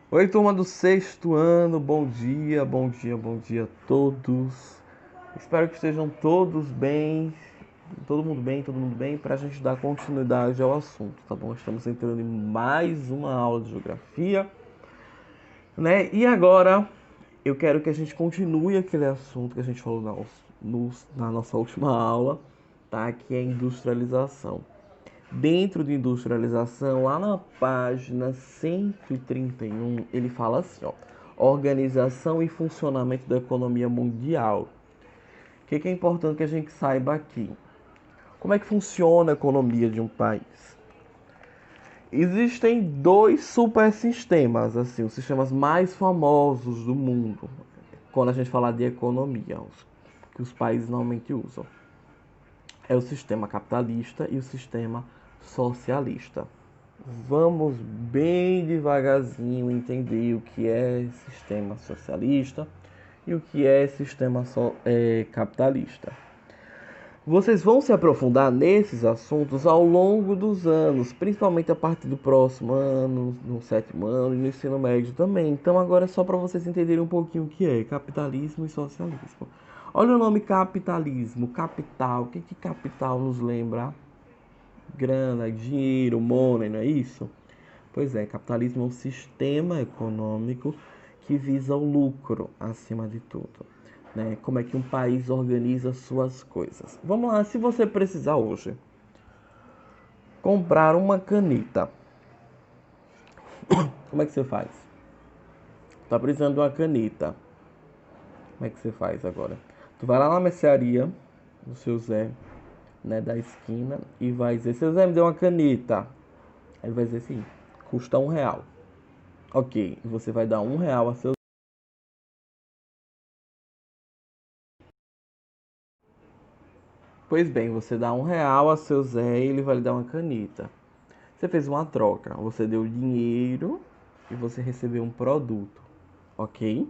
Oi, turma do sexto ano, bom dia, bom dia, bom dia a todos. Espero que estejam todos bem, todo mundo bem, para a gente dar continuidade ao assunto, tá bom? Estamos entrando em mais uma aula de geografia, né? E agora eu quero que a gente continue aquele assunto que a gente falou na nossa última aula, tá? Que é industrialização. Dentro de industrialização, lá na página 131, ele fala assim, ó, organização e funcionamento da economia mundial. O que é importante que a gente saiba aqui? Como é que funciona a economia de um país? Existem dois supersistemas, assim, os sistemas mais famosos do mundo, quando a gente falar de economia, que os países normalmente usam. É o sistema capitalista e o sistema socialista. Vamos bem devagarzinho entender o que é sistema socialista e o que é sistema capitalista. Vocês vão se aprofundar nesses assuntos ao longo dos anos, principalmente a partir do próximo ano, no sétimo ano e no ensino médio também. Então agora é só para vocês entenderem um pouquinho o que é capitalismo e socialismo. Olha o nome capitalismo, capital. O que que capital nos lembra? Grana, dinheiro, money, não é isso? Pois é, capitalismo é um sistema econômico que visa o lucro acima de tudo. Né? Como é que um país organiza suas coisas. Vamos lá, se você precisar hoje comprar uma caneta, como é que você faz? Tá precisando de uma caneta. Como é que você faz agora? Tu vai lá na mercearia do seu Zé, né, da esquina, e vai dizer, seu Zé, me deu uma caneta. Aí ele vai dizer assim, custa R$ 1. Ok, você vai dar R$ 1 a seu. Pois bem, você dá R$ 1 a seu Zé e ele vai lhe dar uma caneta. Você fez uma troca, você deu dinheiro e você recebeu um produto, ok?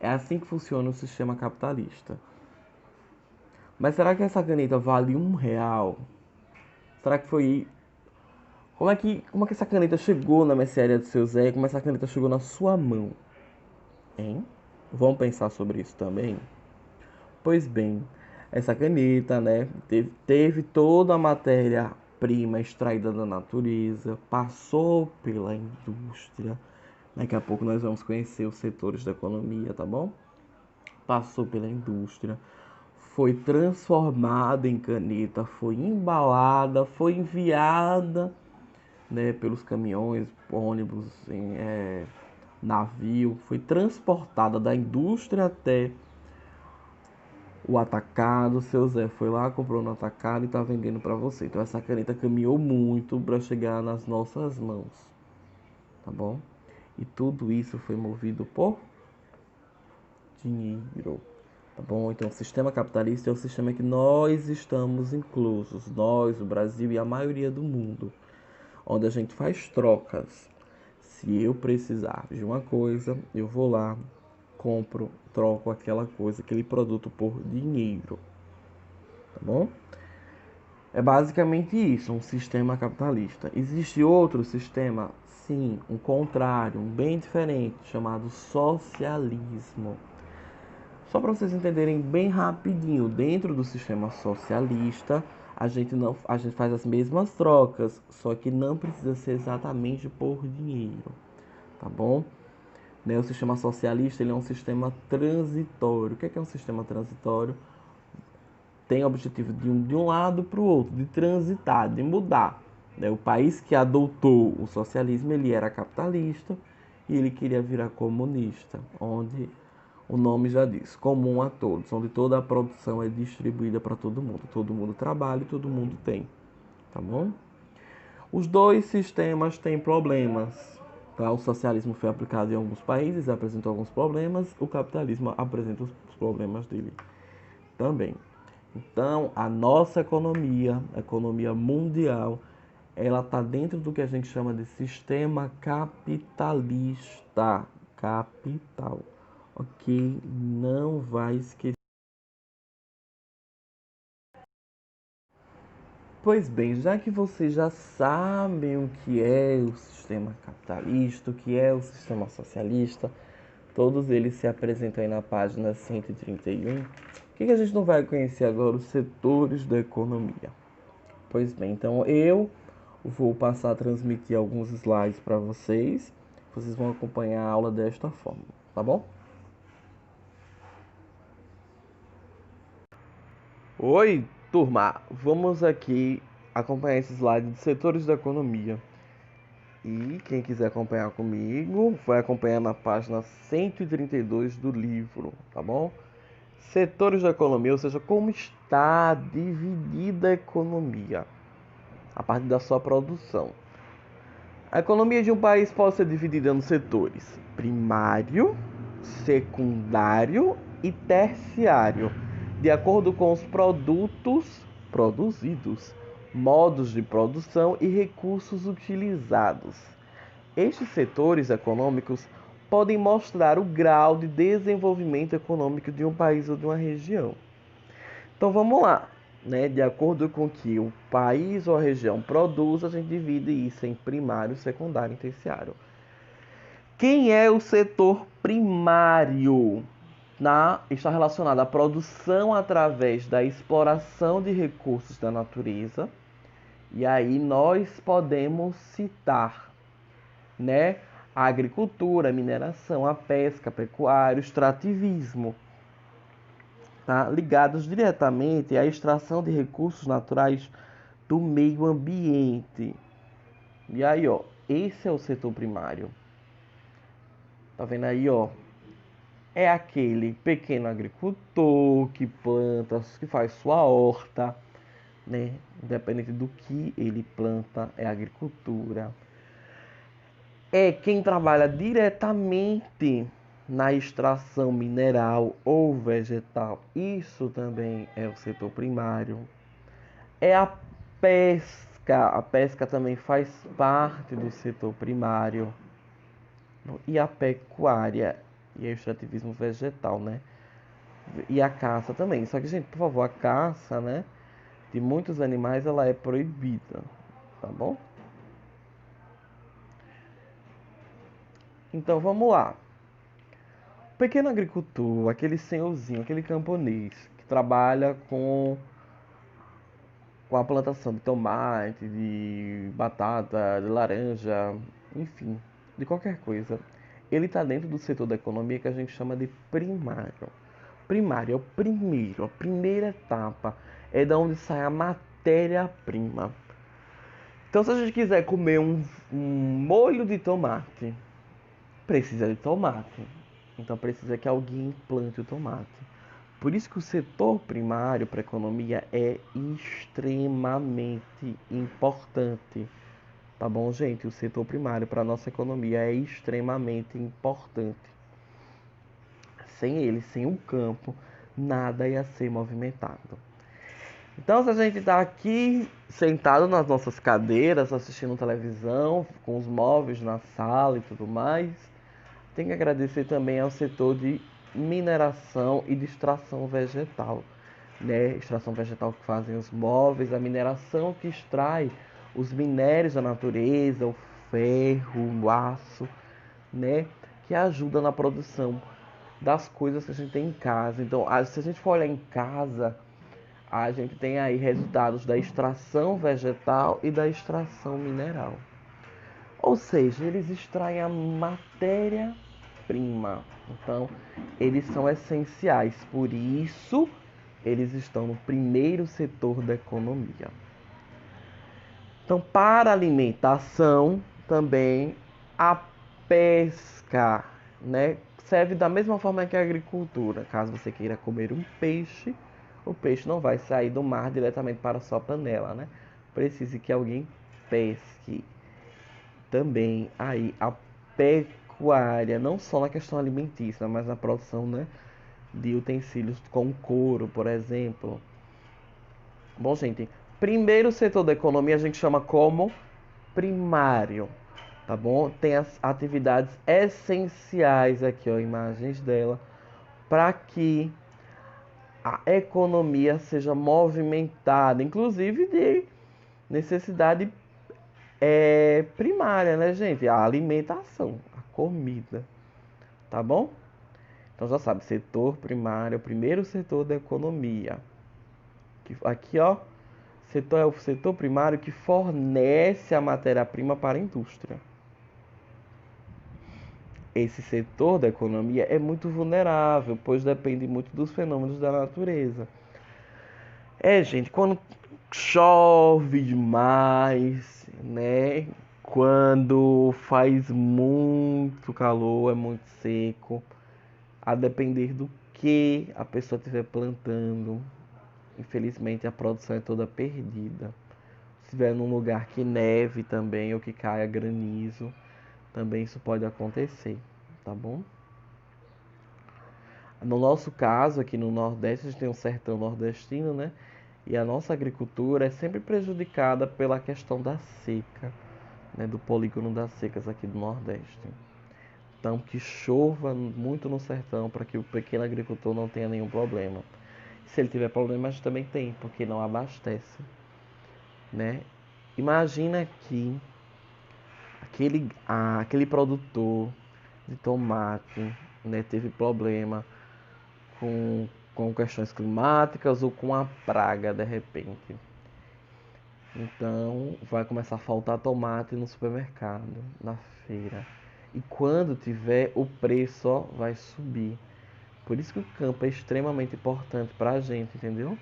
É assim que funciona o sistema capitalista. Mas será que essa caneta vale R$ 1? Será que foi. Como é que essa caneta chegou na mercearia do seu Zé? Como essa caneta chegou na sua mão? Hein? Vamos pensar sobre isso também? Pois bem, essa caneta, né, teve toda a matéria-prima extraída da natureza, passou pela indústria. Daqui a pouco nós vamos conhecer os setores da economia, tá bom? Passou pela indústria, foi transformada em caneta, foi embalada, foi enviada, né, pelos caminhões, ônibus, navio, foi transportada da indústria até o atacado. Seu Zé foi lá, comprou no atacado e tá vendendo para você. Então essa caneta caminhou muito para chegar nas nossas mãos, tá bom? E tudo isso foi movido por dinheiro, tá bom? Então o sistema capitalista é o sistema que nós estamos inclusos, nós, o Brasil e a maioria do mundo, onde a gente faz trocas. Se eu precisar de uma coisa, eu vou lá, compro, troco aquela coisa, aquele produto por dinheiro, tá bom? É basicamente isso, um sistema capitalista. Existe outro sistema? Sim, um contrário, um bem diferente, chamado socialismo. Só para vocês entenderem bem rapidinho, dentro do sistema socialista, a gente faz as mesmas trocas, só que não precisa ser exatamente por dinheiro, tá bom? Né, o sistema socialista ele é um sistema transitório. O que é um sistema transitório? Tem o objetivo de um lado para o outro, de transitar, de mudar. Né? O país que adotou o socialismo, ele era capitalista e ele queria virar comunista, onde o nome já diz, comum a todos, onde toda a produção é distribuída para todo mundo trabalha e todo mundo tem, tá bom? Os dois sistemas têm problemas. Tá? O socialismo foi aplicado em alguns países, apresentou alguns problemas, o capitalismo apresenta os problemas dele também. Então, a nossa economia, a economia mundial, ela está dentro do que a gente chama de sistema capitalista. Capital. Ok? Não vai esquecer. Pois bem, já que vocês já sabem o que é o sistema capitalista, o que é o sistema socialista, todos eles se apresentam aí na página 131. O que a gente não vai conhecer agora? Os setores da economia. Pois bem, então eu vou passar a transmitir alguns slides para vocês. Vocês vão acompanhar a aula desta forma, tá bom? Oi, turma! Vamos aqui acompanhar esse slide de setores da economia. E quem quiser acompanhar comigo, vai acompanhar na página 132 do livro, tá bom? Setores da economia, ou seja, como está dividida a economia a partir da sua produção. A economia de um país pode ser dividida nos setores primário, secundário e terciário, de acordo com os produtos produzidos, modos de produção e recursos utilizados. Estes setores econômicos podem mostrar o grau de desenvolvimento econômico de um país ou de uma região. Então vamos lá, né? De acordo com o que o país ou a região produz, a gente divide isso em primário, secundário e terciário. Quem é o setor primário? Está relacionado à produção através da exploração de recursos da natureza. E aí nós podemos citar, né, a agricultura, a mineração, a pesca, a pecuária, o extrativismo, tá? Ligados diretamente à extração de recursos naturais do meio ambiente. E aí, ó, esse é o setor primário. Tá vendo aí, ó? É aquele pequeno agricultor que planta, que faz sua horta, né? Independente do que ele planta, é agricultura. É quem trabalha diretamente na extração mineral ou vegetal. Isso também é o setor primário. É a pesca. A pesca também faz parte do setor primário. E a pecuária e o extrativismo vegetal, né? E a caça também. Só que, gente, por favor, a caça, né, de muitos animais, ela é proibida, tá bom? Então, vamos lá. O pequeno agricultor, aquele senhorzinho, aquele camponês que trabalha com a plantação de tomate, de batata, de laranja, enfim, de qualquer coisa. Ele está dentro do setor da economia que a gente chama de primário. Primário é o primeiro, a primeira etapa, é da onde sai a matéria-prima. Então, se a gente quiser comer um molho de tomate, precisa de tomate. Então, precisa que alguém plante o tomate. Por isso que o setor primário para a economia é extremamente importante. Tá bom, gente? O setor primário para a nossa economia é extremamente importante. Sem ele, sem o campo, nada ia ser movimentado. Então, se a gente está aqui sentado nas nossas cadeiras, assistindo televisão, com os móveis na sala e tudo mais, tem que agradecer também ao setor de mineração e de extração vegetal, né? Extração vegetal que fazem os móveis, a mineração que extrai os minérios da natureza, o ferro, o aço, né? Que ajuda na produção das coisas que a gente tem em casa. Então, se a gente for olhar em casa, a gente tem aí resultados da extração vegetal e da extração mineral. Ou seja, eles extraem a matéria-prima. Então, eles são essenciais. Por isso, eles estão no primeiro setor da economia. Então, para alimentação, também a pesca, né, serve da mesma forma que a agricultura. Caso você queira comer um peixe, o peixe não vai sair do mar diretamente para a sua panela, né? Precisa que alguém pesque. Também aí a pecuária, não só na questão alimentícia, mas na produção, né, de utensílios com couro, por exemplo. Bom, gente, primeiro setor da economia a gente chama como primário, tá bom? Tem as atividades essenciais aqui, ó, imagens dela, para que a economia seja movimentada, inclusive de necessidade primária, né, gente? A alimentação, a comida, tá bom? Então já sabe, setor primário é o primeiro setor da economia. Aqui, ó, setor é o setor primário que fornece a matéria-prima para a indústria. Esse setor da economia é muito vulnerável, pois depende muito dos fenômenos da natureza. Gente, quando chove demais, né? Quando faz muito calor, é muito seco, a depender do que a pessoa estiver plantando, infelizmente a produção é toda perdida. Se estiver num lugar que neve também ou que caia granizo, também isso pode acontecer, tá bom? No nosso caso, aqui no Nordeste, a gente tem um sertão nordestino, né? E a nossa agricultura é sempre prejudicada pela questão da seca, né? Do polígono das secas aqui do Nordeste. Então, que chova muito no sertão para que o pequeno agricultor não tenha nenhum problema. Se ele tiver problema, a gente também tem, porque não abastece, né? Imagina que aquele produtor de tomate, né, teve problema com questões climáticas ou com a praga de repente. Então vai começar a faltar tomate no supermercado, na feira. E quando tiver, o preço ó, vai subir. Por isso que o campo é extremamente importante para a gente, entendeu?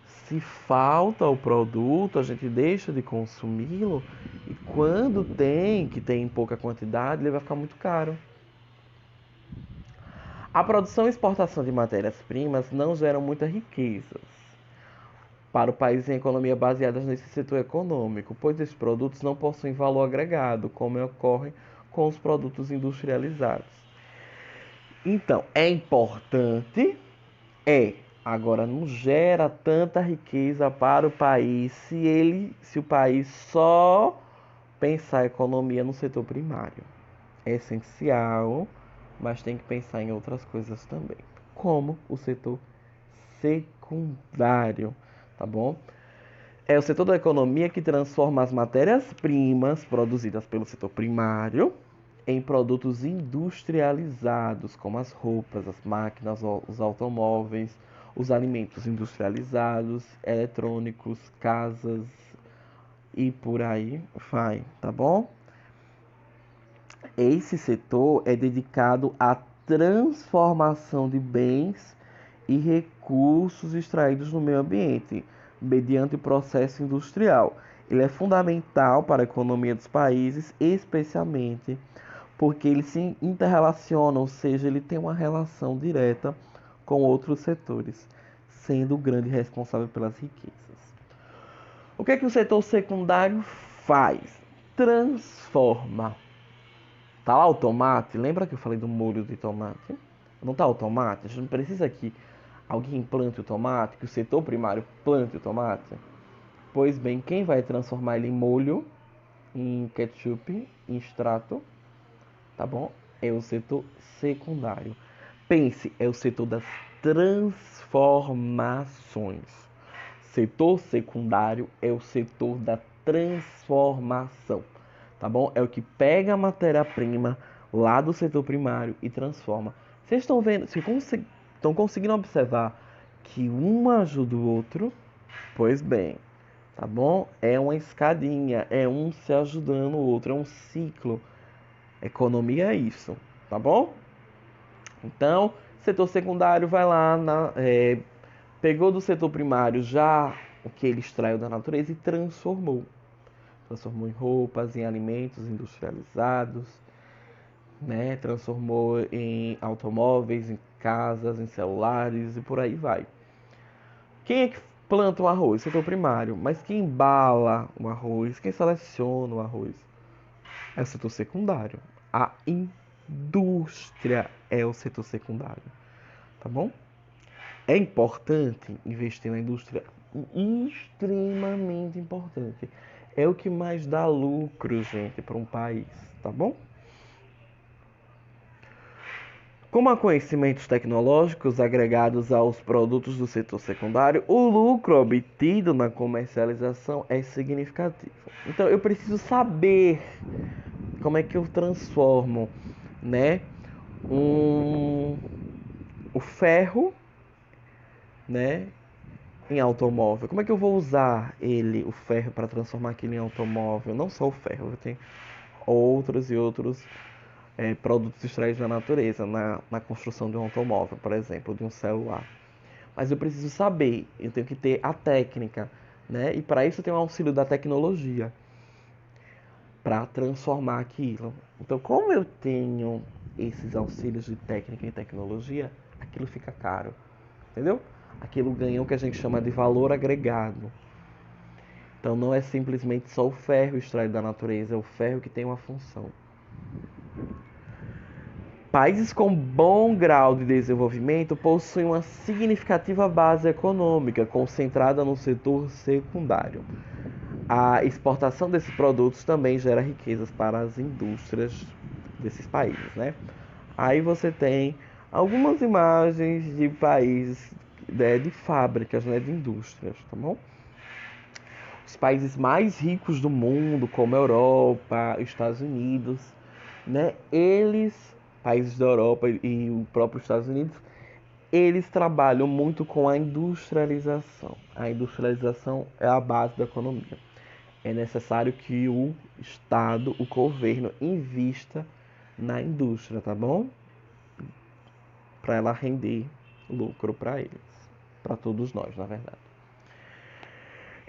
Se falta o produto, a gente deixa de consumi-lo. E quando tem, que tem em pouca quantidade, ele vai ficar muito caro. A produção e exportação de matérias-primas não geram muita riqueza para o país em economia baseadas nesse setor econômico, pois esses produtos não possuem valor agregado, como ocorre com os produtos industrializados. Então, é importante, agora não gera tanta riqueza para o país se o país só pensar a economia no setor primário. É essencial, mas tem que pensar em outras coisas também, como o setor secundário, tá bom? É o setor da economia que transforma as matérias-primas produzidas pelo setor primário em produtos industrializados, como as roupas, as máquinas, os automóveis, os alimentos industrializados, eletrônicos, casas e por aí vai, tá bom? Esse setor é dedicado à transformação de bens e recursos extraídos no meio ambiente, mediante o processo industrial. Ele é fundamental para a economia dos países, especialmente porque ele se interrelaciona, ou seja, ele tem uma relação direta com outros setores, sendo o grande responsável pelas riquezas. O que é que o setor secundário faz? Transforma. Tá lá o tomate? Lembra que eu falei do molho de tomate? Não tá o tomate? A gente não precisa que alguém plante o tomate, que o setor primário plante o tomate? Pois bem, quem vai transformar ele em molho, em ketchup, em extrato, tá bom? É o setor secundário. Pense, é o setor das transformações. Setor secundário é o setor da transformação, tá bom? É o que pega a matéria-prima lá do setor primário e transforma. Vocês estão vendo, estão conseguindo observar que um ajuda o outro? Pois bem, tá bom? É uma escadinha, é um se ajudando o outro, é um ciclo. Economia é isso, tá bom? Então, setor secundário vai lá, pegou do setor primário já o que ele extraiu da natureza e transformou. Transformou em roupas, em alimentos industrializados, né? Transformou em automóveis, em casas, em celulares e por aí vai. Quem é que planta o arroz? Setor primário. Mas quem embala o arroz, quem seleciona o arroz? É o setor secundário. A indústria é o setor secundário, tá bom? É importante investir na indústria, extremamente importante. É o que mais dá lucro, gente, para um país, tá bom? Como há conhecimentos tecnológicos agregados aos produtos do setor secundário, o lucro obtido na comercialização é significativo. Então, eu preciso saber como é que eu transformo, né, o ferro, né, em automóvel. Como é que eu vou usar ele, o ferro, para transformar aquilo em automóvel? Não só o ferro, eu tenho outros e outros produtos extraídos da natureza na construção de um automóvel, por exemplo, de um celular. Mas eu preciso saber, eu tenho que ter a técnica, né? E para isso eu tenho o auxílio da tecnologia para transformar aquilo. Então, como eu tenho esses auxílios de técnica e tecnologia, aquilo fica caro, entendeu? Aquilo ganha o que a gente chama de valor agregado. Então, não é simplesmente só o ferro extraído da natureza, é o ferro que tem uma função. Países com bom grau de desenvolvimento possuem uma significativa base econômica concentrada no setor secundário. A exportação desses produtos também gera riquezas para as indústrias desses países, né? Aí você tem algumas imagens de países, né, de fábricas, né, de indústrias, tá bom? Os países mais ricos do mundo, como a Europa, Estados Unidos, né? Países da Europa e o próprio Estados Unidos, eles trabalham muito com a industrialização. A industrialização é a base da economia. É necessário que o Estado, o governo, invista na indústria, tá bom? Para ela render lucro para eles, para todos nós, na verdade.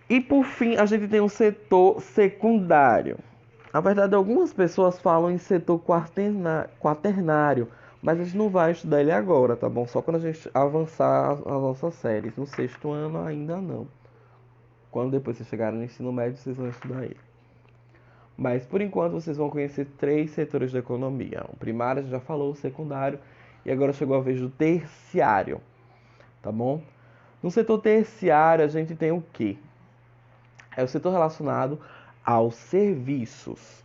E por fim, a gente tem um setor secundário. Na verdade, algumas pessoas falam em setor quaternário, mas a gente não vai estudar ele agora, tá bom? Só quando a gente avançar as nossas séries. No sexto ano ainda não. Quando depois vocês chegarem no ensino médio, vocês vão estudar ele. Mas por enquanto vocês vão conhecer 3 setores da economia. O primário a gente já falou, o secundário, e agora chegou a vez do terciário, tá bom? No setor terciário a gente tem o quê? É o setor relacionado aos serviços.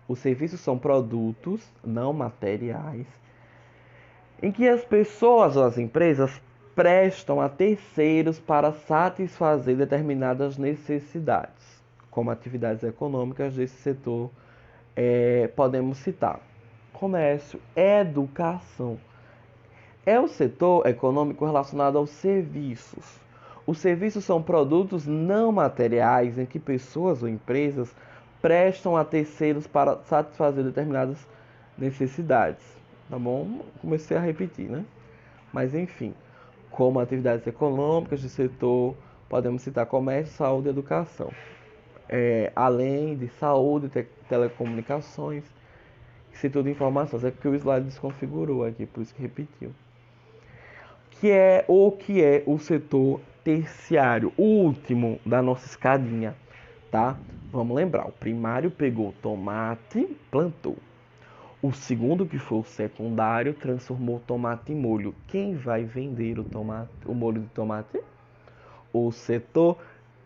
Os serviços são produtos não materiais em que as pessoas ou as empresas prestam a terceiros para satisfazer determinadas necessidades, como atividades econômicas desse setor. Podemos citar comércio, educação. É o setor econômico relacionado aos serviços. Os serviços são produtos não materiais em que pessoas ou empresas prestam a terceiros para satisfazer determinadas necessidades. Tá bom? Comecei a repetir, né? Mas enfim, como atividades econômicas do setor, podemos citar comércio, saúde e educação. Além de saúde, telecomunicações, setor de informações. É porque o slide desconfigurou aqui, por isso que repetiu. Que é o setor terciário, o último da nossa escadinha, tá? Vamos lembrar, o primário pegou tomate, plantou. O segundo, que foi o secundário, transformou tomate em molho. Quem vai vender o molho de tomate? O setor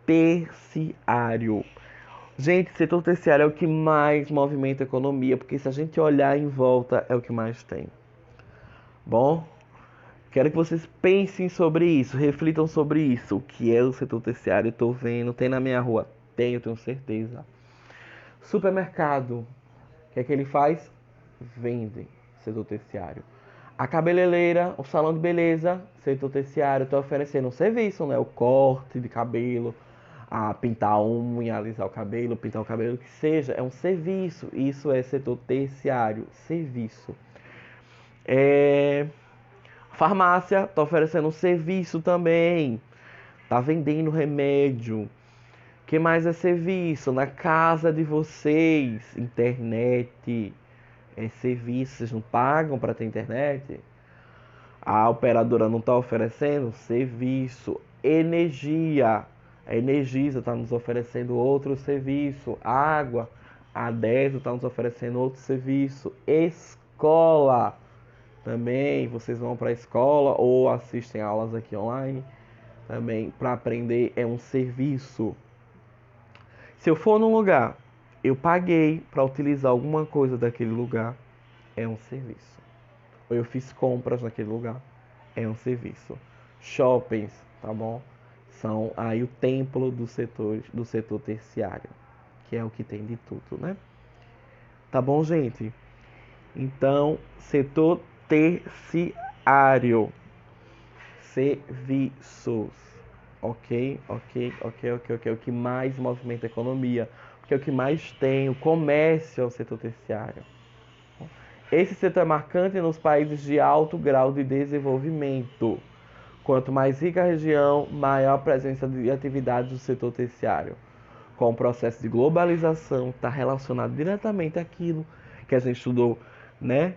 terciário. Gente, setor terciário é o que mais movimenta a economia, porque se a gente olhar em volta, é o que mais tem. Bom, quero que vocês pensem sobre isso, reflitam sobre isso. O que é o setor terciário? Estou vendo, tem na minha rua? Tenho certeza. Supermercado, o que é que ele faz? Vende, setor terciário. A cabeleireira, o salão de beleza, setor terciário, está oferecendo um serviço, né? O corte de cabelo, a pintar a unha, alisar o cabelo, pintar o cabelo, o que seja, é um serviço. Isso é setor terciário, serviço. Farmácia está oferecendo um serviço também, está vendendo remédio. O que mais é serviço? Na casa de vocês, internet, serviço, vocês não pagam para ter internet? A operadora não está oferecendo serviço. Energia, a Energisa está nos oferecendo outro serviço. Água, a Deso está nos oferecendo outro serviço. Escola, também vocês vão para a escola ou assistem aulas aqui online. Também para aprender é um serviço. Se eu for num lugar, eu paguei para utilizar alguma coisa daquele lugar, é um serviço. ou eu fiz compras naquele lugar, é um serviço. Shoppings, tá bom? São aí o templo do setor terciário, que é o que tem de tudo, né? Tá bom, gente? Então, setor terciário, serviços. Ok, ok, ok, ok, ok. O que mais movimenta a economia, porque é o que mais tem, o comércio é o setor terciário. Esse setor é marcante nos países de alto grau de desenvolvimento. Quanto mais rica a região, maior a presença de atividades do setor terciário. Com o processo de globalização, está relacionado diretamente àquilo que a gente estudou, né?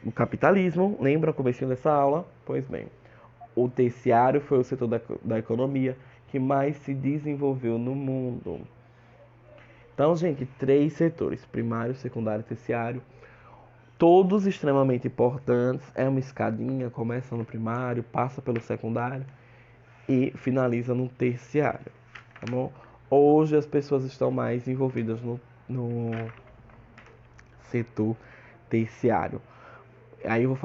O capitalismo, lembra o comecinho dessa aula? Pois bem, o terciário foi o setor da economia que mais se desenvolveu no mundo. Então, gente, três setores: primário, secundário e terciário. Todos extremamente importantes. É uma escadinha, começa no primário, passa pelo secundário e finaliza no terciário. Tá bom? Hoje as pessoas estão mais envolvidas no setor terciário. Aí eu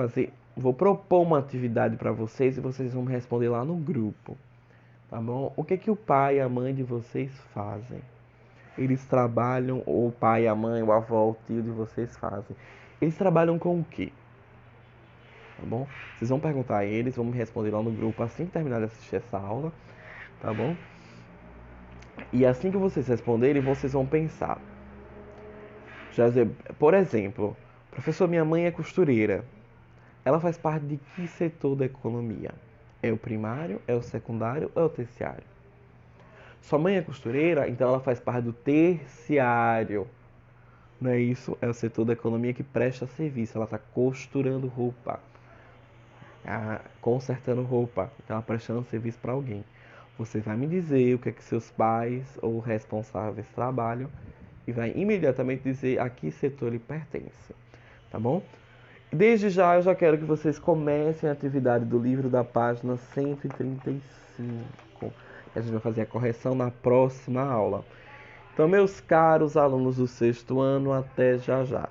vou propor uma atividade para vocês e vocês vão me responder lá no grupo. Tá bom? O que que o pai e a mãe de vocês fazem? Eles trabalham, ou o pai, a mãe, o avô, o tio de vocês fazem. Eles trabalham com o quê? Tá bom? Vocês vão perguntar a eles, vão me responder lá no grupo assim que terminar de assistir essa aula, tá bom? E assim que vocês responderem, vocês vão pensar. Por exemplo, professor, minha mãe é costureira. Ela faz parte de que setor da economia? É o primário, é o secundário ou é o terciário? Sua mãe é costureira, então ela faz parte do terciário. Não é isso? É o setor da economia que presta serviço. Ela está costurando roupa, consertando roupa. Então ela prestando serviço para alguém. Você vai me dizer o que é que seus pais ou responsáveis trabalham e vai imediatamente dizer a que setor ele pertence. Tá bom? Desde já eu já quero que vocês comecem a atividade do livro da página 135. A gente vai fazer a correção na próxima aula. Então, meus caros alunos do sexto ano, até já já.